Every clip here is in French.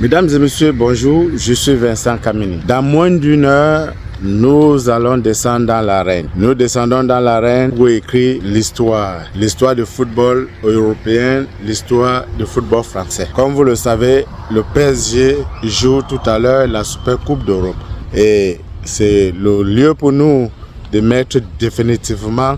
Mesdames et messieurs, bonjour, je suis Vincent Kamini. Dans moins d'une heure, nous allons descendre dans l'arène. Nous descendons dans l'arène pour écrire l'histoire du football européen, l'histoire du football français. Comme vous le savez, le PSG joue tout à l'heure la Super Coupe d'Europe. Et c'est le lieu pour nous de mettre définitivement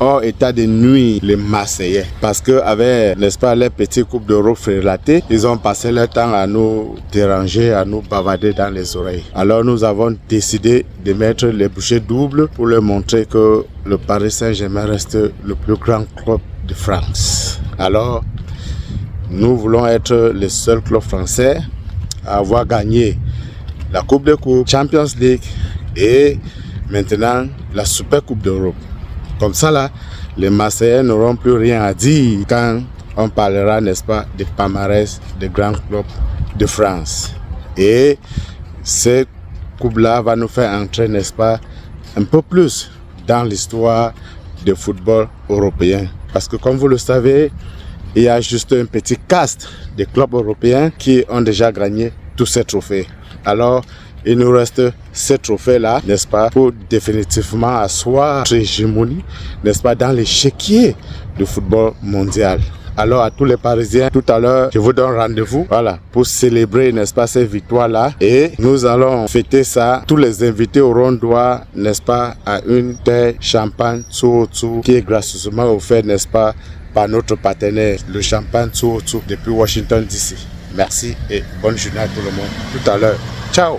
hors état de nuire les Marseillais. Parce qu'avec, n'est-ce pas, les petites coupes d'Europe frélatées, ils ont passé leur temps à nous déranger, à nous bavarder dans les oreilles. Alors nous avons décidé de mettre les bouchées doubles pour leur montrer que le Paris Saint-Germain reste le plus grand club de France. Alors, nous voulons être le seul club français à avoir gagné la Coupe de Coupe, Champions League et maintenant la Super Coupe d'Europe. Comme ça, là, les Marseillais n'auront plus rien à dire quand on parlera, n'est-ce pas, des palmarès des grands clubs de France. Et cette coupe-là va nous faire entrer, n'est-ce pas, un peu plus dans l'histoire du football européen. Parce que comme vous le savez, il y a juste un petit caste des clubs européens qui ont déjà gagné tous ces trophées. Alors, il nous reste ces trophées-là, n'est-ce pas, pour définitivement asseoir notre hégémonie, n'est-ce pas, dans l'échiquier du football mondial. Alors, à tous les Parisiens, tout à l'heure, je vous donne rendez-vous, voilà, pour célébrer, n'est-ce pas, ces victoires-là. Et nous allons fêter ça. Tous les invités auront droit, n'est-ce pas, à une taille champagne Tsuotsu qui est gracieusement offert, n'est-ce pas, par notre partenaire, le champagne Tsuotsu depuis Washington DC. Merci et bonne journée à tout le monde. Tout à l'heure. Ciao!